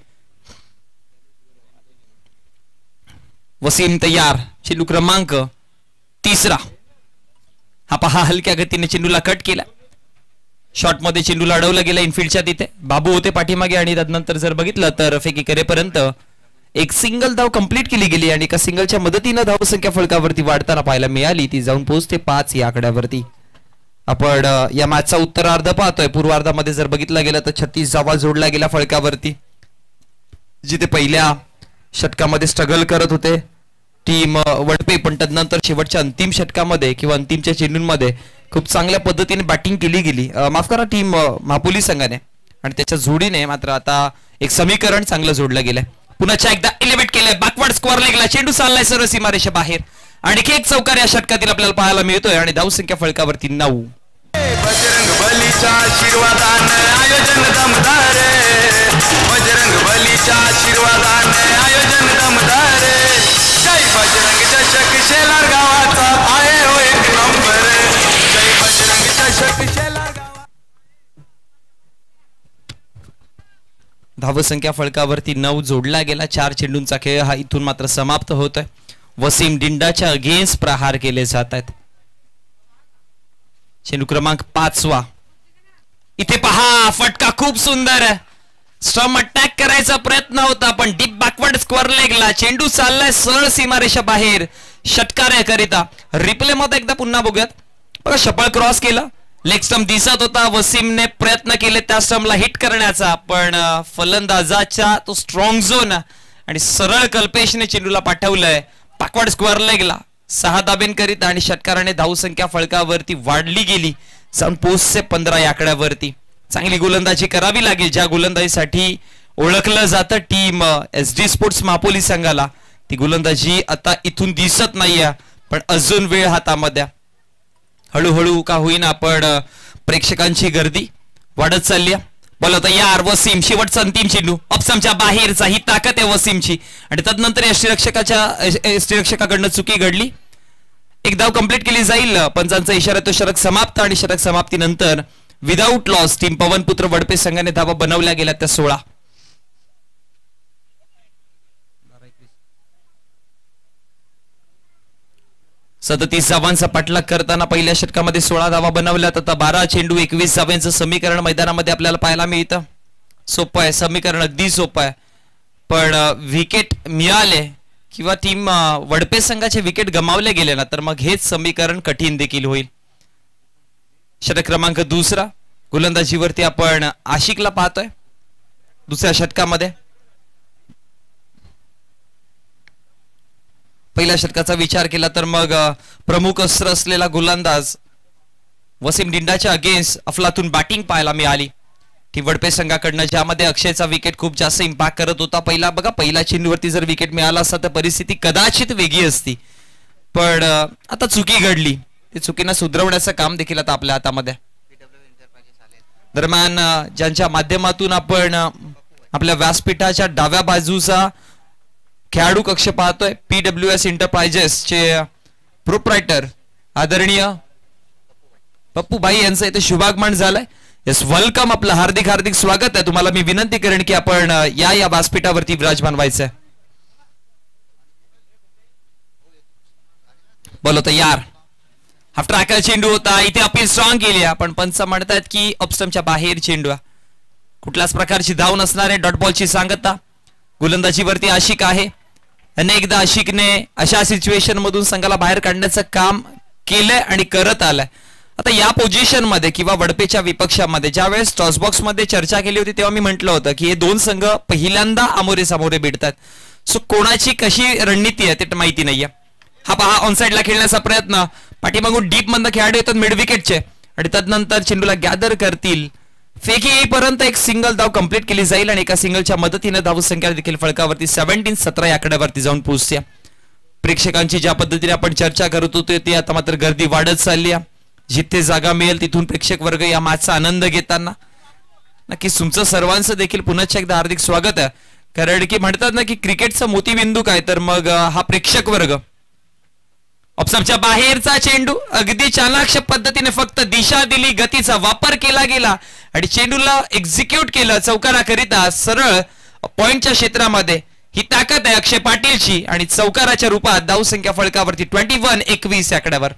वसीम तयार. चेंडू क्रमांक 3. हा पहा हलक्या गतीने चेंडूला कट केला. शॉट मध्ये चेंडूला अडवला गेला इनफिल्डच्या तिथे. बाबू होते पाठीमागे आणि त्यानंतर जर बघितलं तर फेकी करेपर्यंत एक सिंगल धाव कंप्लीट केली गेली आणि एका सिंगलच्या मदतीने धावसंख्या फळकावरती वाढताना पाहायला मिळाली. ती जाऊन पोहोचते 5 या आकड्यावरती. आपण या मॅचचा उत्तरार्ध पाहतोय. पूर्वार्धामध्ये जर बघितलं गेलं तर 36 धावा जोडला गेला फळकावरती. जिथे पहिल्या षटकामध्ये स्ट्रगल करत होते टीम वडपे, पण त्यानंतर शेवटच्या अंतिम षटकामध्ये किंवा अंतिमच्या चेंडूंमध्ये खूप चांगल्या पद्धतीने बॅटिंग केली गेली. माफ करा टीम महापोली संघाने, आणि त्याच्या जोडीने मात्र आता एक समीकरण चांगलं जोडलं गेलंय. पुन्हा एकदा एलिव्हेट केलंय. बॅकवर्ड स्क्वेअर लेगला चेंडू चाललाय सरळ सीमारेषा बाहेर. आणखी एक चौकार या षटकातील आपल्याला पाहायला मिळतोय आणि धावसंख्या फळकावरती 9. बजरंग बलीच्या आशीर्वादाने आयोजन दमदार. बजरंग बलीच्या आशीर्वादाने आयोजन दमदार. जय बजरंग चषक शेलार गावाचा आहे हो एक नंबर. जय बजरंग चषक शेलार गावा. धावसंख्या फळकावरती 9 जोडला गेला. 4 चेंडूंचा खेळ हा इथून मात्र समाप्त होतोय. वसीम डिंडाच्या अगेन्स्ट प्रहार केले जात आहेत. चेंडू क्रमांक 5. इथे पहा फटका खूप सुंदर. स्टंप अटॅक करायचा प्रयत्न होता पण डीप बॅकवर्ड स्क्वेअर लेगला चेंडू चाललाय सरळ सीमारेषा बाहेर षटकार्याकरिता. रिप्ले मध्ये एकदा पुन्हा बघूयात. बघा शपळ क्रॉस केला. लेग स्टंप दिसत होता. वसीमने प्रयत्न केले त्या स्टंपला हिट करण्याचा, पण फलंदाजाच्या तो स्ट्रॉंग झोन आणि सरळ कल्पेशने चेंडूला पाठवलंय बॅकवर्ड स्क्वेअर लेगला 6 धाबेंकरिता आणि षटकाराने धावसंख्या फळकावरती वाढली गेली. जाऊन पोहोचते 15 या आकड्यावरती. चांगली गोलंदाजी करावी लागेल ज्या गोलंदाजीसाठी ओळखलं जातं टीम SD स्पोर्ट्स महापोली संघाला. ती गोलंदाजी आता इथून दिसत नाहीये पण अजून वेळ हातामध्ये. हळूहळू का होईना आपण प्रेक्षकांची गर्दी वाढत चालली आहे. बोला तयार. वसीम शेवटचा अंतिम चेंडू ऑप्शनच्या बाहेरचा. ही ताकद आहे वसीमची आणि त्यानंतर यष्टीरक्षकाकडनं चुकी घडली. एक धाव कंप्लीट केली जाईल. पंचांचा इशारा तो षटक समाप्त आणि षटक समाप्तीनंतर without loss team Pawanputra Wadpe संघाने धावा बनवल्या गेल्या त्या 16. 37 धावांचा पाठलाग करताना पहिल्या षटकामध्ये 16 धावा बनवल्यात. आता 12 चेंडू 21 धावांचं समीकरण मैदानामध्ये आपल्याला पाहायला मिळतं. सोपं आहे समीकरण, अगदी सोपं आहे. पण विकेट मिळाले किंवा टीम वडपे संघाचे विकेट गमावले गेले ना तर मग हेच समीकरण कठीण देखील होईल. षटक क्रमांक 2 गोलंदाजीवरती आपण आशिकला पाहतोय दुसऱ्या षटकामध्ये. पहिल्या षटकाचा विचार केला तर मग प्रमुख अस्त्र असलेला गोलंदाज वसीम डिंडाच्या अगेन्स्ट अफलातून बॅटिंग पाहायला मिळाली टीम वडपे संघाकडनं, ज्यामध्ये अक्षयचा विकेट खूप जास्त इम्पॅक्ट करत होता. पहिल्या चेंडूवरती जर विकेट मिळाला असता तर परिस्थिती कदाचित वेगळी असती, पण आता चुकी घडली. ती चुकीनं सुधारवण्याचं काम देखील आता आपल्या हातामध्ये. दरम्यान ज्यांच्या माध्यमातून आपण आपल्या व्यासपीठाच्या डाव्या बाजूचा खेळाडू कक्ष पाहतोय, PWS एंटरप्राइजेसचे प्रोप्रायटर आदरणीय पप्पू भाई यांचं इथे शुभागमन झालंय. यस, वेलकम, आपलं हार्दिक हार्दिक स्वागत आहे. तुम्हाला मी विनंती करेन की आपण या व्यासपीठावरती विराजमान व्हायचंय. बोलो तयार. हा ट्रॅकर चेंडू होता, इथे अपील स्ट्रॉंग केली, पण पंच म्हणतात की ऑफस्टंपच्या बाहेर चेंडू. कुठल्याच प्रकारची धाव नसणारे डॉट बॉलची सांगता. गोलंदाजीवरती आशिक आहे. अनेकदा आशिकने अशा सिच्युएशन मधून संघाला बाहेर काढण्याचं काम केलंय आणि करत आलंय. आता या पोझिशन मध्ये किंवा वडपेच्या विपक्षामध्ये ज्यावेळेस टॉस बॉक्स मध्ये चर्चा केली होती तेव्हा मी म्हटलं होतं की हे दोन संघ पहिल्यांदा आमोरे सामोरे भिडतात. सो कोणाची कशी रणनीती आहे ते माहिती नाहीये. हा पहा ऑनसाइडला खेळण्याचा प्रयत्न, पाठीमागून डीप मधनं खेळाडू येतात मिड विकेटचे आणि तदनंतर चेंडूला गॅदर करतील. फेकी येईपर्यंत एक सिंगल धाव कंप्लीट केली जाईल आणि एका सिंगलच्या मदतीने धावसंख्या देखील फळकावरती 17-17 या आकड्यावरती जाऊन पोहोचते. प्रेक्षकांची ज्या पद्धतीने आपण चर्चा करत होतो ती आता मात्र गर्दी वाढत चालली आहे. जिथे जागा मिळेल तिथून प्रेक्षक वर्ग या मॅचचा आनंद घेताना नक्कीच तुमचं सर्वांचं देखील पुन्हा एकदा हार्दिक स्वागत आहे. कारण की म्हणतात ना की क्रिकेटचा मोतीबिंदू काय, तर मग हा प्रेक्षक वर्ग. ऑप्शनच्या बाहेरचा चेंडू अगदी चाणाक्ष पद्धतीने फक्त दिशा दिली, गतीचा वापर केला गेला आणि चेंडूला एक्झिक्यूट केलं चौकाराकरिता सरळ पॉइंटच्या क्षेत्रामध्ये. ही ताकद आहे अक्षय पाटीलची आणि चौकाराच्या रूपात धावसंख्या फळकावरती 21-21 या आकड्यावर.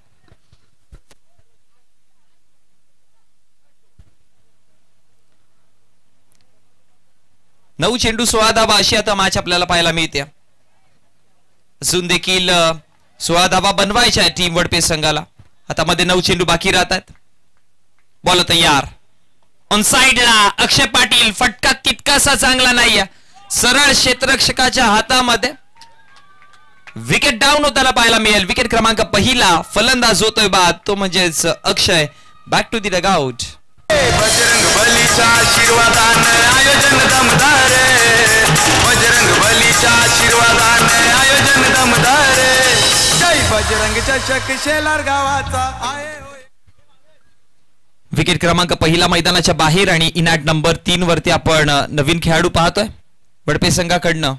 नऊ चेंडू 16 धावा अशी आता मॅच आपल्याला पाहायला मिळते. अजून देखील 16 धावा बनवायच्या आहे टीम वडपे संघाला. आता मध्ये 9 चेंडू बाकी राहतात. बॉल तयार. ऑन साइडला अक्षय पाटील, फटका तितकासा चांगला नाहीये, सरळ क्षेत्ररक्षकाच्या हातामध्ये. विकेट डाऊन होताना पाहायला मिळेल. विकेट क्रमांक पहिला फलंदाज होतोय बाद, तो म्हणजेच Akshay. Back to the dugout. Bajrang बलीच्या आशीर्वादाने आयोजन दमदार, बजरंग बलीच्या आशीर्वादाने आयोजन दमदार. जय बजरंग चषक शेलार गावाचा आहे. विकेट क्रमांक पहिला मैदानाच्या बाहेर आणि इनॅट नंबर 3 वरती आपण नवीन खेळाडू पाहतोय वडपे संघाकडनं.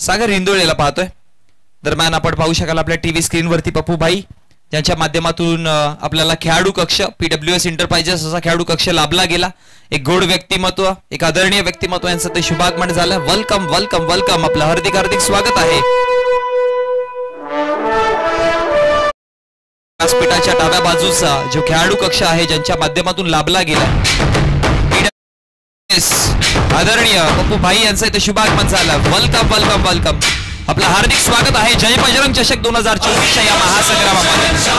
सागर हिंदोळेला पाहतोय. दरम्यान आपण पाहू शकाल आपल्या टीव्ही स्क्रीनवरती पप्पू भाई ज्यांच्या माध्यमातून आपल्याला खेळाडू कक्ष PWS एंटरप्राइजेस असा खेळाडू कक्ष लाभला गेला. एक गोड व्यक्तिमत्व, एक आदरणीय व्यक्तिमत्व यांचं ते शुभागमन झालं. वेलकम वेलकम वेलकम, आपलं हार्दिक हार्दिक स्वागत आहे. व्यासपीठाच्या डाव्या बाजूचा जो खेळाडू कक्ष आहे ज्यांच्या माध्यमातून लाभला गेला आदरणीय पप्पू भाई यांचं इथे शुभागमन झालं. वेलकम वेलकम वेलकम, आपलं हार्दिक स्वागत आहे जय बजरंग चषक 2024 या महासंग्रामामध्ये.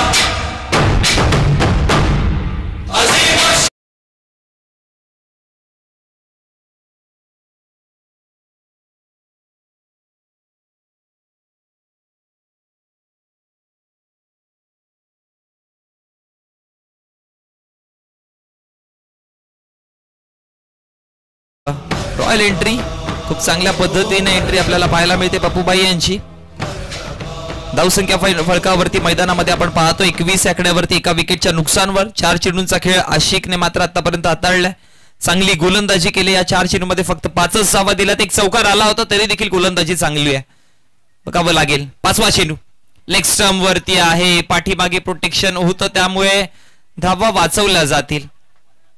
रॉयल एंट्री, खूप चांगल्या पद्धतीने एंट्री आपल्याला पाहायला मिळते पप्पूबाई यांची. धावसंख्या फळकावरती मैदानामध्ये आपण पाहतो 21 या आकड्यावरती एका विकेटच्या नुकसानवर. 4 चेंडूंचा खेळ आशिकने मात्र आतापर्यंत हाताळलाय. चांगली गोलंदाजी केली. या 4 चेंडूमध्ये फक्त 5च धावा दिल्यात. एक चौकार आला होता तरी देखील गोलंदाजी चांगली आहे, बघावं लागेल. 5वा चेंडू लेग स्टंप वरती आहे, पाठीमागे प्रोटेक्शन होतं त्यामुळे धावा वाचवल्या जातील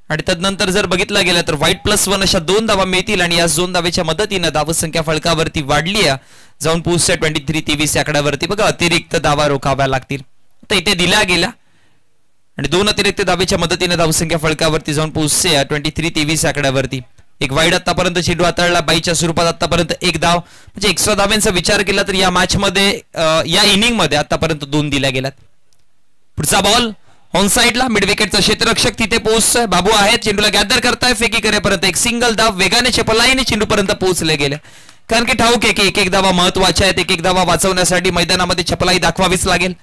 आणि तदनंतर जर बघितलं गेलं तर व्हाईट +1 अशा 2 धावा मिळतील आणि या 2 धावेच्या मदतीने धावसंख्या फळकावरती वाढली आहे, जाऊन पोहोचते 23-23 या आकड्यावरती. बघा अतिरिक्त धावा रोखाव्या लागतील, तर इथे दिल्या गेल्या आणि 2 अतिरिक्त धावेच्या मदतीने धावसंख्या फळकावरती जाऊन पोहोचते 23-23 या आकड्यावरती. एक वाईड आतापर्यंत चेंडू हाताळला, बाईच्या स्वरूपात आतापर्यंत 1 धाव, म्हणजे एक्स्ट्रा धाव्यांचा विचार केला तर या मॅच मध्ये या इनिंग मध्ये आतापर्यंत 2 दिल्या गेल्यात. पुढचा बॉल ऑन साइडला, मिड विकेटचा क्षेत्ररक्षक तिथे पोहोचतोय. बाबू आहेत, चेंडूला गॅदर करताय, फेकी करेपर्यंत एक सिंगल धाव वेगाने चपलाईने चेंडूपर्यंत पोहोचले गेले. कारण की ठाऊक आहे की एक एक धावा महत्वाच्या आहेत, एक एक धावा वाचवण्यासाठी मैदानामध्ये चपलाई दाखवावीच लागेल.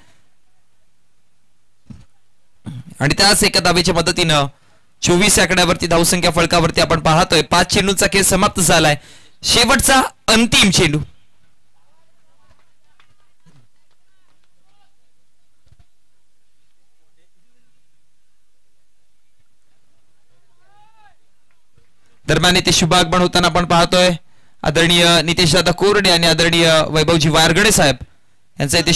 आणि त्याच एका धावेच्या मदतीनं 24 आकड्यावरती धावसंख्या फळकावरती आपण पाहतोय 5 चेंडूचा खेळ समाप्त झालाय. शेवटचा अंतिम चेंडू. दरम्यान इथे शुभागमन होताना आपण पाहतोय आदरणीय नितेशदादा कोरडे आणि आदरणीय वैभवजी वारगडे साहेब यांचा इथे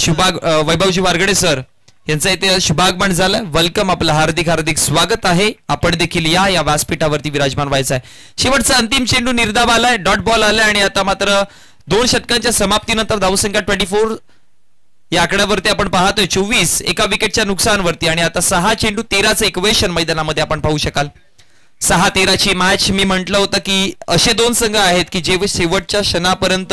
वैभवजी वारगडे सर यांचा इथे शुभागमन झालं. वेलकम, आपलं हार्दिक हार्दिक स्वागत आहे. आपण देखील या व्यासपीठावरती विराजमान व्हायचं आहे. शेवटचा अंतिम चेंडू निर्धाव आलाय, डॉट बॉल आलाय आणि आता मात्र 2 षटकांच्या समाप्तीनंतर धावसंख्या 24 या आकड्यावरती आपण पाहतोय. 24 एका विकेटच्या नुकसानवरती आणि आता 6 चेंडू 13चं इक्वेशन मैदानामध्ये आपण पाहू शकाल. 6-13ची मॅच. मी म्हटलं होतं की असे 2 संघ आहेत की जे शेवटच्या क्षणापर्यंत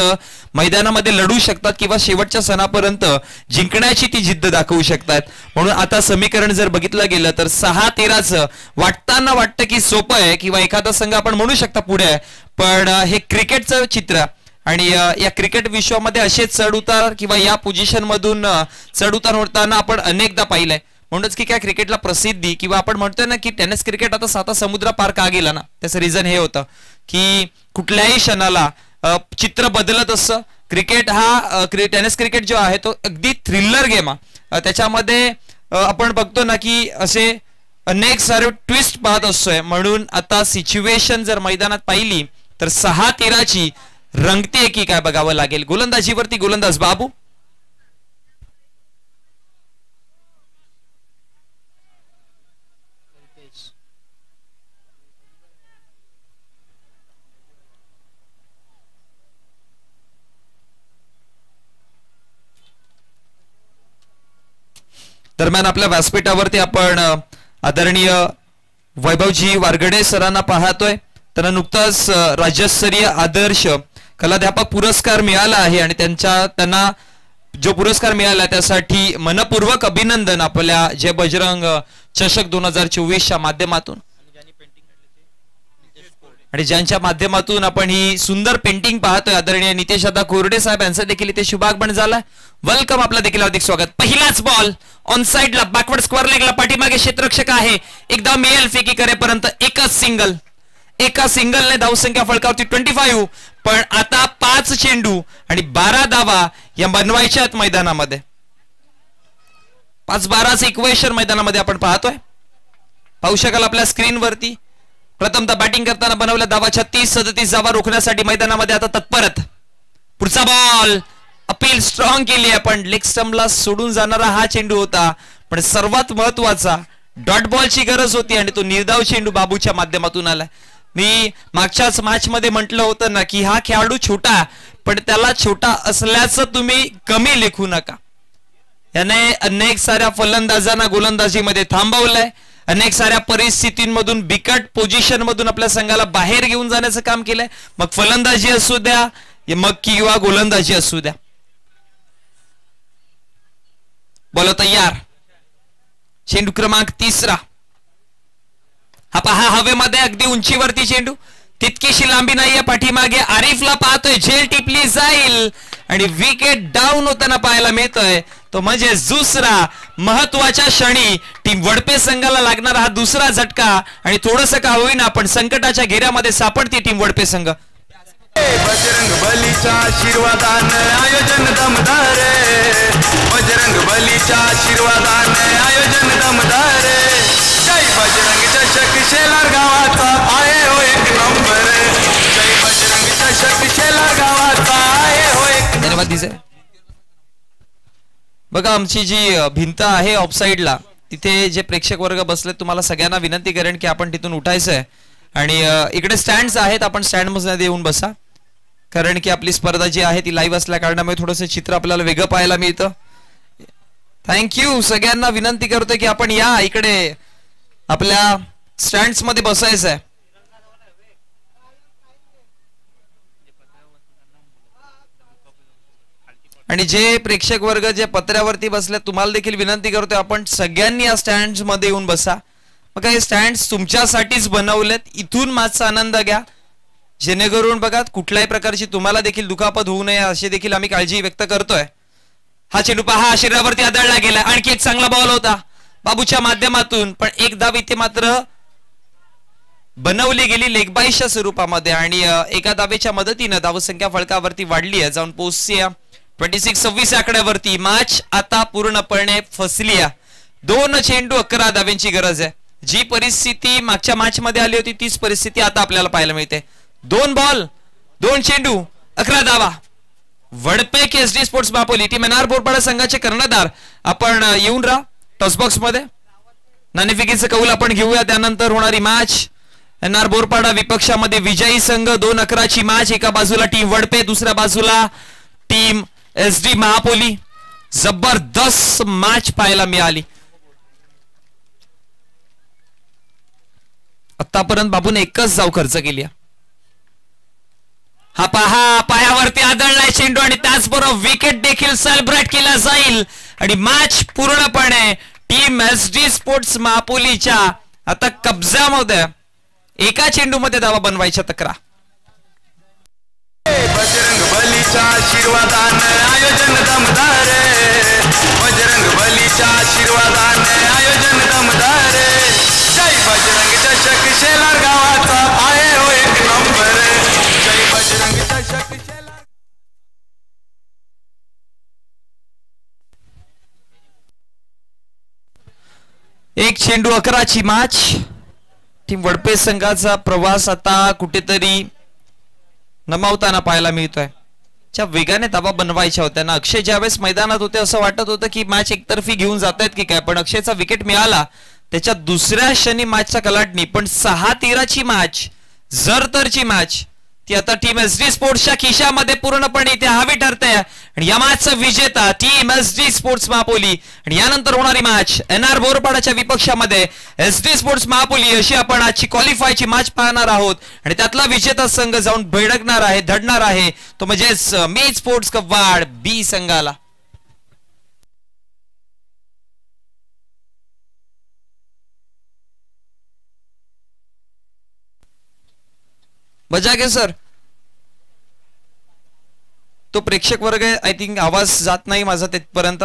मैदानामध्ये लढू शकतात किंवा शेवटच्या क्षणापर्यंत जिंकण्याची ती जिद्द दाखवू शकतात. म्हणून आता समीकरण जर बघितलं गेलं तर 6-13चं वाटताना वाटतं की सोपं आहे किंवा एखादा संघ आपण म्हणू शकता पुढे आहे, पण हे क्रिकेटचं चित्र आणि या क्रिकेट विश्वामध्ये असे चढ उतार किंवा या पोझिशन मधून चढ उतार होताना आपण अनेकदा पाहिलंय. म्हणूनच की काय क्रिकेटला प्रसिद्धी किंवा आपण म्हणतोय ना की टेनिस क्रिकेट आता 7 समुद्र पार का गेला ना, त्याचं रिझन हे होतं की कुठल्याही क्षणाला चित्र बदलत असतं. क्रिकेट हा टेनिस क्रिकेट जो आहे तो अगदी थ्रिलर गेम आहे. त्याच्यामध्ये आपण बघतो ना की असे अनेक सारे ट्विस्ट पाहत असतोय. म्हणून आता सिच्युएशन जर मैदानात पाहिली तर 6-13ची रंगते की काय बघावं लागेल. गोलंदाजीवरती गोलंदाज बाबू. दरम्यान आपल्या व्यासपीठावरती आपण आदरणीय वैभवजी वारगडे सरांना पाहतोय. त्यांना नुकताच राज्यस्तरीय आदर्श कलाध्यापक पुरस्कार मिळाला आहे आणि त्यांना जो पुरस्कार मिळाला त्यासाठी मनपूर्वक अभिनंदन आपल्या जय बजरंग चषक 2024च्या माध्यमातून आणि ज्यांच्या माध्यमातून आपण ही सुंदर पेंटिंग पाहतोय आदरणीय नितेशदादा कोरडे साहेब यांचा देखील इथे शुभागमन झाला. वेलकम, आपलं देखील हार्दिक स्वागत. पहिलाच बॉल ऑन साइडला बॅकवर्ड स्क्वेअर लेगला पाठीमागे क्षेत्ररक्षक आहे. एकदा मिळेल फेकी करेपर्यंत एका सिंगलने धावसंख्या फळकावरती 25. पण आता 5 चेंडू आणि 12 धावा या बनवायच्यात मैदानामध्ये. 5-12चं इक्वेशन मैदानामध्ये आपण पाहू शकाल आपल्या स्क्रीनवरती. प्रथमतः बॅटिंग करताना बनवल्या धावा 36-37 धावा रोखण्यासाठी मैदानामध्ये आता तत्परत. पुढचा बॉल अपील स्ट्रॉंग केली आहे पण लेग स्टंपला सोडून जाणारा हा चेंडू होता. पण सर्वात महत्वाचा डॉट बॉलची गरज होती आणि तो निर्धाव चेंडू बाबूच्या माध्यमातून आला. मी मागच्याच मॅच मध्ये म्हटलं होतं ना की हा खेळाडू छोटा पण त्याला छोटा असल्याचं तुम्ही कमी लेखू नका. याने अनेक साऱ्या फलंदाजांना गोलंदाजीमध्ये थांबवलंय. अनेक साऱ्या परिस्थितींमधून बिकट पोझिशन मधून आपल्या संघाला बाहेर घेऊन जाण्याचं काम केलंय. मग फलंदाजी असू द्या मग किंवा गोलंदाजी असू द्या. बॉल तयार. चेंडू क्रमांक 3. हा पहा हवेमध्ये अगदी उंचीवरती चेंडू. तितकीशी लांबी नाहीये. पाठीमागे आरिफला पाहतोय. झेल टिपली जाईल आणि विकेट डाऊन होताना पाहायला मिळतोय. तो म्हणजे दुसरा महत्वाच्या क्षणी टीम वडपे संघाला लागणारा हा दुसरा झटका आणि थोडंसं का होईना पण संकटाच्या घेऱ्यामध्ये सापडते टीम वडपे संघ. बजरंग बलीच्या आशीर्वादाने आयोजन दमदार. बजरंग बलीच्या आशीर्वादाने आयोजन दमदार. जय बजरंग चषक शेलार गावाचा आहे हो एक नंबर. जय बजरंग चषक शेलार गावाचा आहे हो एक. धन्यवाद दिसे. बघा आमची जी भिंत आहे ऑफसाईडला तिथे जे प्रेक्षक वर्ग बसले तुम्हाला सगळ्यांना विनंती करेन की आपण तिथून उठायचं आहे आणि इकडे स्टँड्स आहेत. आपण स्टँड मध्ये येऊन बसा कारण की आपली स्पर्धा जी आहे ती लाईव्ह असल्या कारणामुळे थोडंसं चित्र आपल्याला वेगळं पाहायला मिळतं. थँक्यू. सगळ्यांना विनंती करतोय की आपण या इकडे आपल्या स्टँड्स मध्ये बसायचं आहे. आणि जे प्रेक्षक वर्ग जे पत्र्यावरती बसले तुम्हाला देखील विनंती करतोय आपण सगळ्यांनी या स्टँड्स मध्ये येऊन बसा. मग हे स्टँड्स तुमच्यासाठीच बनवलेत. इथून माझा आनंद घ्या. जेणेकरून बघा कुठल्याही प्रकारची तुम्हाला देखील दुखापत होऊ नये अशी देखील आम्ही काळजी व्यक्त करतोय. हा चेंडू पहा शरीरावरती आदळला गेला. आणखी एक चांगला बॉल होता बाबूच्या माध्यमातून, पण एक धाव इथे मात्र बनवली गेली लेगबाईच्या स्वरूपामध्ये आणि एका धावेच्या मदतीनं धावसंख्या फळकावरती वाढली आहे, जाऊन पोहोचली 26-26 आकड्यावरती. मॅच आता पूर्णपणे फसली आहे. 2 चेंडू 11 धाव्यांची गरज आहे. जी परिस्थिती मागच्या मॅच मध्ये आली होती तीच परिस्थिती आता आपल्याला पाहायला मिळते. 2 बॉल 2 चेंडू 11 धावा. Wadpe SD sports मापोली team NR Borpada संघाचे कर्णधार आपण येऊन राहा टॉसबॉक्स मध्ये. नाणेफेकीचं कौल आपण घेऊया. त्यानंतर होणारी मॅच एनआर बोरपाडा विपक्षामध्ये विजयी संघ. 2-11 मॅच. एका बाजूला टीम वडपे, दुसऱ्या बाजूला टीम एसडी महापोली. जबरदस्त मॅच पाहायला मिळाली. आतापर्यंत बाबूने एकच धाव खर्च केली. हा पहा पायावरती आदळलाय चेंडू आणि त्याचबरोबर विकेट देखील सेलिब्रेट केला जाईल आणि मॅच पूर्णपणे टीम एसडी स्पोर्ट्स महापोलीच्या आता कब्जामध्ये. एका चेंडू मध्ये धावा बनवायच्या तक्रार. बजरंग बलीच्या आशीर्वादाने आयोजन दमदार. बजरंग बलीच्या आशीर्वादाने आयोजन दमदार. जय बजरंग चषक शेलार गावाचा आहे हो एक नंबर. जय बजरंग चषक शेलार. एक चेंडू 11 मॅच. टीम वडपे संघाचा प्रवास आता कुठेतरी नमावताना पाहायला मिळतोय. ज्या वेगाने धावा बनवायच्या होत्या ना, अक्षय ज्यावेळेस मैदानात होते असं वाटत होतं की मॅच एकतर्फी घेऊन जात आहेत की काय, पण अक्षयचा विकेट मिळाला त्याच्या दुसऱ्या क्षणी मॅचचा कलाटणी. पण 6-13 मॅच, जरतरची मॅच ती आता टीम एसडी स्पोर्ट्सच्या खिशामध्ये पूर्णपणे इथे हवी ठरते आणि या मॅचचा विजेता टीम एसडी स्पोर्ट्स महापोली. आणि यानंतर होणारी मॅच एनआर बोरपाडाच्या विपक्षामध्ये एसडी स्पोर्ट्स महापोली अशी आपण आजची क्वालिफायची मॅच पाहणार आहोत आणि त्यातला विजेता संघ जाऊन भडकणार आहे, धडणार आहे तो म्हणजेच मेज स्पोर्ट्स कव्वाड बी संघाला. बजागे सर, तो प्रेक्षक वर्ग आय थिंक आवाज जात नाही माझा तिथपर्यंत.